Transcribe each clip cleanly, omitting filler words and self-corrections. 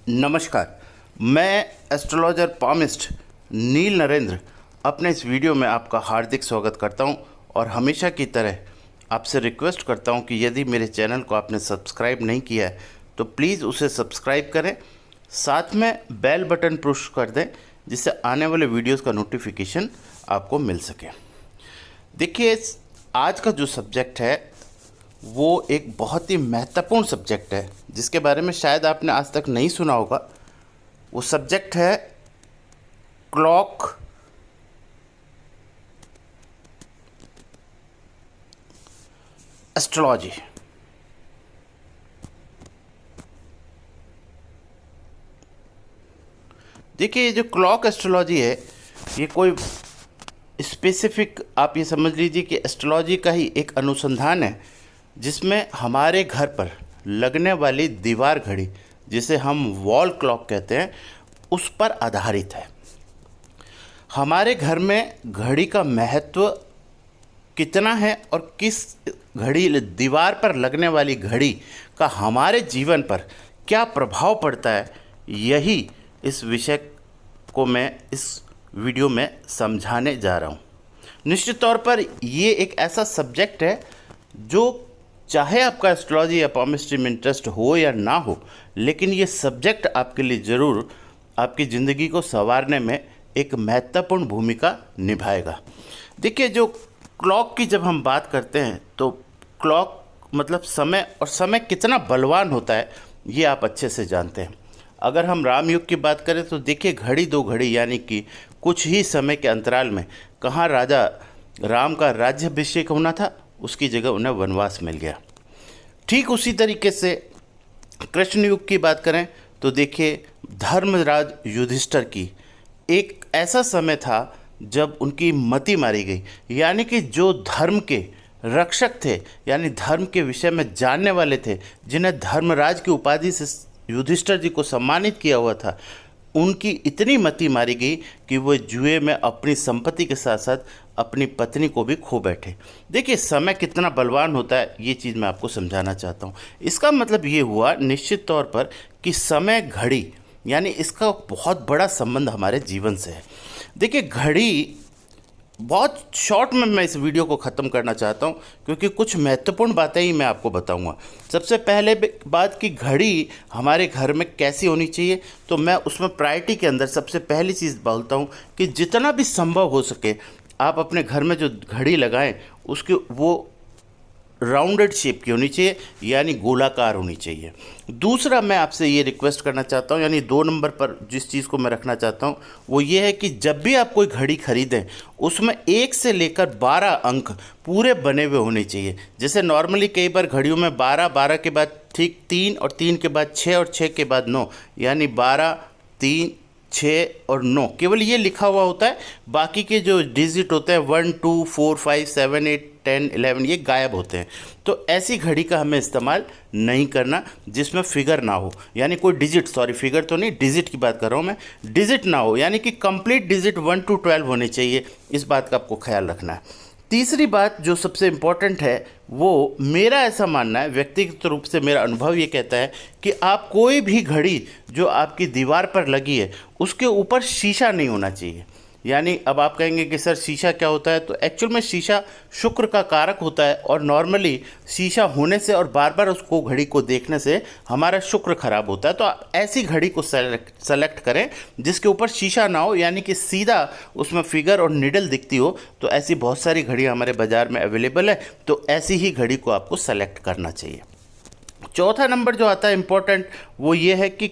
नमस्कार। मैं astrologer palmist नील नरेंद्र अपने इस वीडियो में आपका हार्दिक स्वागत करता हूं और हमेशा की तरह आपसे रिक्वेस्ट करता हूं कि यदि मेरे चैनल को आपने सब्सक्राइब नहीं किया है तो प्लीज़ उसे सब्सक्राइब करें, साथ में बेल बटन पुश कर दें जिससे आने वाले वीडियोस का नोटिफिकेशन आपको मिल सके। देखिए, आज का जो सब्जेक्ट है वो एक बहुत ही महत्वपूर्ण सब्जेक्ट है जिसके बारे में शायद आपने आज तक नहीं सुना होगा। वो सब्जेक्ट है क्लॉक एस्ट्रोलॉजी। देखिए, ये जो क्लॉक एस्ट्रोलॉजी है ये कोई स्पेसिफिक, आप ये समझ लीजिए कि एस्ट्रोलॉजी का ही एक अनुसंधान है जिसमें हमारे घर पर लगने वाली दीवार घड़ी, जिसे हम वॉल क्लॉक कहते हैं, उस पर आधारित है। हमारे घर में घड़ी का महत्व कितना है और किस घड़ी, दीवार पर लगने वाली घड़ी का हमारे जीवन पर क्या प्रभाव पड़ता है, यही इस विषय को मैं इस वीडियो में समझाने जा रहा हूँ। निश्चित तौर पर ये एक ऐसा सब्जेक्ट है जो, चाहे आपका एस्ट्रोलॉजी या पामिस्ट्री में इंटरेस्ट हो या ना हो, लेकिन ये सब्जेक्ट आपके लिए ज़रूर आपकी ज़िंदगी को संवारने में एक महत्वपूर्ण भूमिका निभाएगा। देखिए, जो क्लॉक की जब हम बात करते हैं तो क्लॉक मतलब समय, और समय कितना बलवान होता है ये आप अच्छे से जानते हैं। अगर हम राम युग की बात करें तो देखिए, घड़ी दो घड़ी यानी कि कुछ ही समय के अंतराल में कहाँ राजा राम का राज्याभिषेक होना था, उसकी जगह उन्हें वनवास मिल गया। ठीक उसी तरीके से कृष्ण युग की बात करें तो देखिए, धर्मराज युधिष्ठिर की एक ऐसा समय था जब उनकी मति मारी गई, यानी कि जो धर्म के रक्षक थे, यानी धर्म के विषय में जानने वाले थे, जिन्हें धर्मराज की उपाधि से युधिष्ठिर जी को सम्मानित किया हुआ था, उनकी इतनी मति मारी गई कि वो जुए में अपनी संपत्ति के साथ साथ अपनी पत्नी को भी खो बैठे। देखिए, समय कितना बलवान होता है ये चीज़ मैं आपको समझाना चाहता हूँ। इसका मतलब ये हुआ निश्चित तौर पर कि समय घड़ी, यानी इसका बहुत बड़ा संबंध हमारे जीवन से है। देखिए, घड़ी बहुत शॉर्ट में मैं इस वीडियो को ख़त्म करना चाहता हूँ क्योंकि कुछ महत्वपूर्ण बातें ही मैं आपको बताऊँगा। सबसे पहले बात कि घड़ी हमारे घर में कैसी होनी चाहिए, तो मैं उसमें प्रायोरिटी के अंदर सबसे पहली चीज़ बोलता हूँ कि जितना भी संभव हो सके आप अपने घर में जो घड़ी लगाएं उसके वो राउंडेड शेप की होनी चाहिए, यानी गोलाकार होनी चाहिए। दूसरा मैं आपसे ये रिक्वेस्ट करना चाहता हूँ, यानी 2 नंबर पर जिस चीज़ को मैं रखना चाहता हूँ वो ये है कि जब भी आप कोई घड़ी खरीदें उसमें 1 से लेकर 12 अंक पूरे बने हुए होने चाहिए। जैसे नॉर्मली कई बार घड़ियों में 12, 12 के बाद ठीक 3 और 3 के बाद 6 और 6 के बाद 9, यानी 12, 3, 6 और 9 केवल ये लिखा हुआ होता है। बाकी के जो डिजिट होते हैं 1, 2, 4, 5, 7, 8, 10, 11 ये गायब होते हैं। तो ऐसी घड़ी का हमें इस्तेमाल नहीं करना जिसमें फिगर ना हो, यानी कोई डिजिट, सॉरी फिगर तो नहीं, डिजिट की बात कर रहा हूँ मैं, डिजिट ना हो, यानी कि कंप्लीट डिजिट 1 to 12 होने चाहिए। इस बात का आपको ख्याल रखना है। तीसरी बात जो सबसे इम्पॉर्टेंट है, वो मेरा ऐसा मानना है, व्यक्तिगत रूप से मेरा अनुभव ये कहता है कि आप कोई भी घड़ी जो आपकी दीवार पर लगी है उसके ऊपर शीशा नहीं होना चाहिए। यानी अब आप कहेंगे कि सर शीशा क्या होता है, तो एक्चुअल में शीशा शुक्र का कारक होता है और नॉर्मली शीशा होने से और बार बार उसको घड़ी को देखने से हमारा शुक्र खराब होता है। तो आप ऐसी घड़ी को सेलेक्ट करें जिसके ऊपर शीशा ना हो, यानी कि सीधा उसमें फिगर और निडल दिखती हो। तो ऐसी बहुत सारी घड़ियाँ हमारे बाज़ार में अवेलेबल है, तो ऐसी ही घड़ी को आपको सेलेक्ट करना चाहिए। चौथा नंबर जो आता है इम्पोर्टेंट, वो ये है कि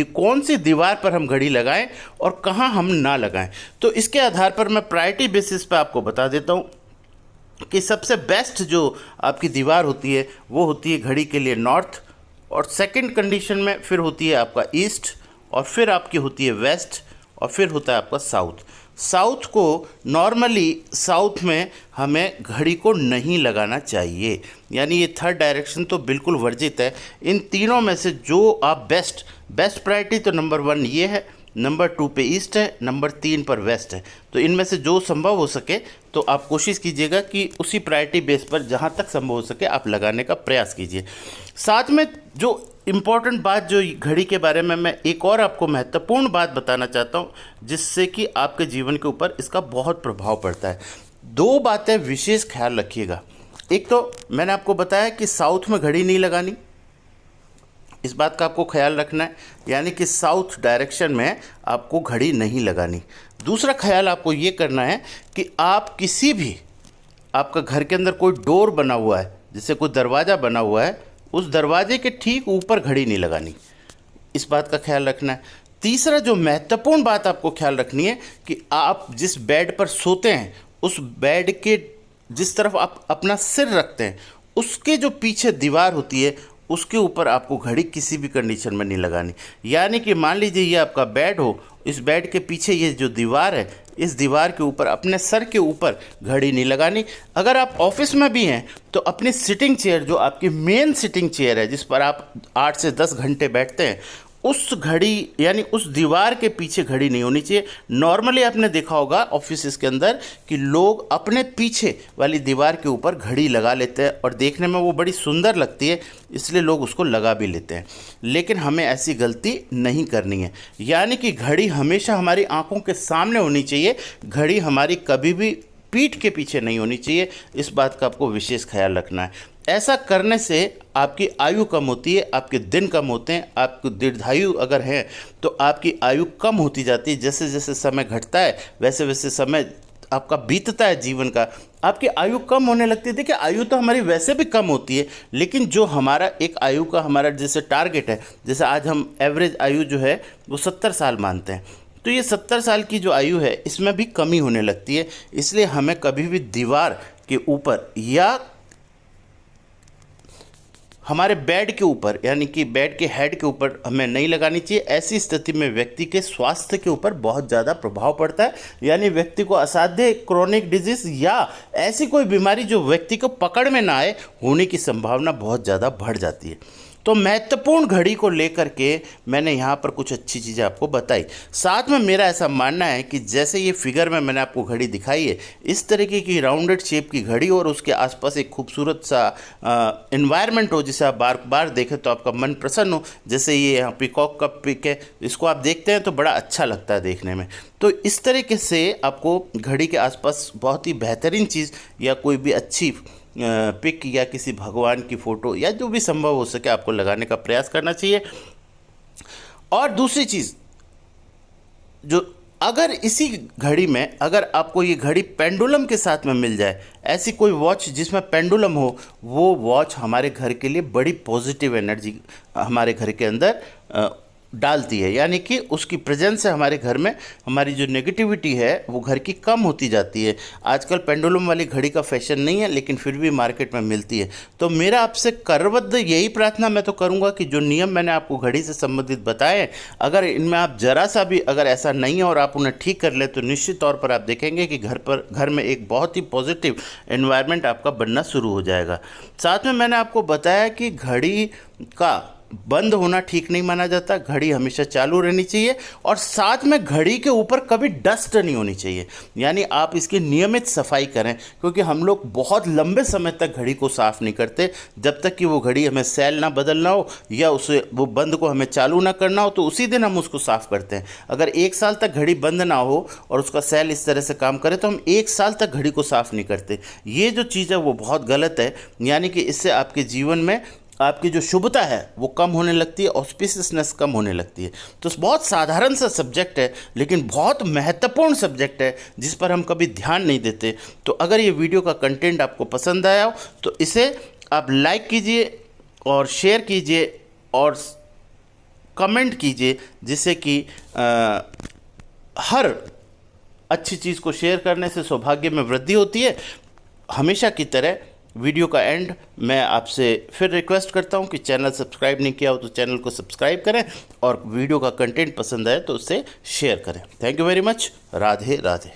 कौन सी दीवार पर हम घड़ी लगाएं और कहाँ हम ना लगाएं। तो इसके आधार पर मैं प्रायोरिटी बेसिस पे आपको बता देता हूँ कि सबसे बेस्ट जो आपकी दीवार होती है वो होती है घड़ी के लिए नॉर्थ, और सेकंड कंडीशन में फिर होती है आपका ईस्ट, और फिर आपकी होती है वेस्ट, और फिर होता है आपका साउथ। साउथ को नॉर्मली साउथ में हमें घड़ी को नहीं लगाना चाहिए, यानी ये थर्ड डायरेक्शन तो बिल्कुल वर्जित है। इन तीनों में से जो आप बेस्ट प्रायोरिटी तो नंबर 1 ये है, नंबर 2 पे ईस्ट है, नंबर 3 पर वेस्ट है। तो इनमें से जो संभव हो सके तो आप कोशिश कीजिएगा कि उसी प्रायोरिटी बेस पर जहाँ तक संभव हो सके आप लगाने का प्रयास कीजिए। साथ में जो इम्पोर्टेंट बात जो घड़ी के बारे में मैं एक और आपको महत्वपूर्ण बात बताना चाहता हूँ, जिससे कि आपके जीवन के ऊपर इसका बहुत प्रभाव पड़ता है। 2 बातें विशेष ख्याल रखिएगा। एक तो मैंने आपको बताया कि साउथ में घड़ी नहीं लगानी, इस बात का आपको ख्याल रखना है, यानी कि साउथ डायरेक्शन में आपको घड़ी नहीं लगानी। दूसरा ख्याल आपको ये करना है कि आप किसी भी, आपका घर के अंदर कोई डोर बना हुआ है, जैसे कोई दरवाज़ा बना हुआ है, उस दरवाजे के ठीक ऊपर घड़ी नहीं लगानी, इस बात का ख्याल रखना है। तीसरा जो महत्वपूर्ण बात आपको ख्याल रखनी है कि आप जिस बेड पर सोते हैं उस बेड के जिस तरफ आप अपना सिर रखते हैं उसके जो पीछे दीवार होती है उसके ऊपर आपको घड़ी किसी भी कंडीशन में नहीं लगानी। यानी कि मान लीजिए ये आपका बेड हो, इस बेड के पीछे ये जो दीवार है, इस दीवार के ऊपर अपने सर के ऊपर घड़ी नहीं लगानी। अगर आप ऑफिस में भी हैं तो अपनी सिटिंग चेयर, जो आपकी मेन सिटिंग चेयर है जिस पर आप 8 से 10 घंटे बैठते हैं, उस घड़ी यानी उस दीवार के पीछे घड़ी नहीं होनी चाहिए। नॉर्मली आपने देखा होगा ऑफिस के अंदर कि लोग अपने पीछे वाली दीवार के ऊपर घड़ी लगा लेते हैं और देखने में वो बड़ी सुंदर लगती है, इसलिए लोग उसको लगा भी लेते हैं। लेकिन हमें ऐसी गलती नहीं करनी है, यानी कि घड़ी हमेशा हमारी आंखों के सामने होनी चाहिए। घड़ी हमारी कभी भी पीठ के पीछे नहीं होनी चाहिए, इस बात का आपको विशेष ख्याल रखना है। ऐसा करने से आपकी आयु कम होती है, आपके दिन कम होते हैं। आपको दीर्घायु अगर है तो आपकी आयु कम होती जाती है। जैसे जैसे समय घटता है वैसे वैसे समय आपका बीतता है जीवन का, आपकी आयु कम होने लगती है। देखिए, आयु तो हमारी वैसे भी कम होती है, लेकिन जो हमारा एक आयु का हमारा जैसे टारगेट है, जैसे आज हम एवरेज आयु जो है वो 70 साल मानते हैं, तो ये 70 साल की जो आयु है इसमें भी कमी होने लगती है। इसलिए हमें कभी भी दीवार के ऊपर या हमारे बेड के ऊपर, यानी कि बेड के हेड के ऊपर हमें नहीं लगानी चाहिए। ऐसी स्थिति में व्यक्ति के स्वास्थ्य के ऊपर बहुत ज़्यादा प्रभाव पड़ता है, यानी व्यक्ति को असाध्य क्रोनिक डिजीज या ऐसी कोई बीमारी जो व्यक्ति को पकड़ में ना आए, होने की संभावना बहुत ज़्यादा बढ़ जाती है। तो महत्वपूर्ण घड़ी को लेकर के मैंने यहाँ पर कुछ अच्छी चीज़ें आपको बताई। साथ में मेरा ऐसा मानना है कि जैसे ये फिगर में मैंने आपको घड़ी दिखाई है, इस तरीके की राउंडेड शेप की घड़ी और उसके आसपास एक खूबसूरत सा एनवायरनमेंट हो, जिसे आप बार बार देखें तो आपका मन प्रसन्न हो। जैसे ये यहाँ पिकॉक का पिक है, इसको आप देखते हैं तो बड़ा अच्छा लगता है देखने में। तो इस तरीके से आपको घड़ी के आसपास बहुत ही बेहतरीन चीज़ या कोई भी अच्छी पिक या किसी भगवान की फ़ोटो या जो भी संभव हो सके आपको लगाने का प्रयास करना चाहिए। और दूसरी चीज़, जो अगर इसी घड़ी में अगर आपको ये घड़ी पेंडुलम के साथ में मिल जाए, ऐसी कोई वॉच जिसमें पेंडुलम हो, वो वॉच हमारे घर के लिए बड़ी पॉजिटिव एनर्जी हमारे घर के अंदर डालती है। यानी कि उसकी प्रेजेंस से हमारे घर में हमारी जो नेगेटिविटी है वो घर की कम होती जाती है। आजकल पेंडुलम वाली घड़ी का फैशन नहीं है, लेकिन फिर भी मार्केट में मिलती है। तो मेरा आपसे करबद्ध यही प्रार्थना मैं तो करूंगा कि जो नियम मैंने आपको घड़ी से संबंधित बताए हैं, अगर इनमें आप जरा सा भी अगर ऐसा नहीं है और आप उन्हें ठीक कर ले, तो निश्चित तौर पर आप देखेंगे कि घर में एक बहुत ही पॉजिटिव एनवायरनमेंट आपका बनना शुरू हो जाएगा। साथ में मैंने आपको बताया कि घड़ी का बंद होना ठीक नहीं माना जाता, घड़ी हमेशा चालू रहनी चाहिए। और साथ में घड़ी के ऊपर कभी डस्ट नहीं होनी चाहिए, यानी आप इसकी नियमित सफाई करें, क्योंकि हम लोग बहुत लंबे समय तक घड़ी को साफ़ नहीं करते जब तक कि वो घड़ी हमें सेल ना बदलना हो या उसे वो बंद को हमें चालू ना करना हो, तो उसी दिन हम उसको साफ़ करते हैं। अगर 1 साल तक घड़ी बंद ना हो और उसका सेल इस तरह से काम करे तो हम 1 साल तक घड़ी को साफ़ नहीं करते। ये जो चीज़ है वो बहुत गलत है, यानी कि इससे आपके जीवन में आपकी जो शुभता है वो कम होने लगती है, ऑस्पिशियसनेस कम होने लगती है। तो बहुत साधारण सा सब्जेक्ट है, लेकिन बहुत महत्वपूर्ण सब्जेक्ट है जिस पर हम कभी ध्यान नहीं देते। तो अगर ये वीडियो का कंटेंट आपको पसंद आया हो तो इसे आप लाइक कीजिए और शेयर कीजिए और कमेंट कीजिए, जिससे कि हर अच्छी चीज़ को शेयर करने से सौभाग्य में वृद्धि होती है। हमेशा की तरह वीडियो का एंड मैं आपसे फिर रिक्वेस्ट करता हूं कि चैनल सब्सक्राइब नहीं किया हो तो चैनल को सब्सक्राइब करें और वीडियो का कंटेंट पसंद आए तो उसे शेयर करें। Thank you very much. Radhe Radhe.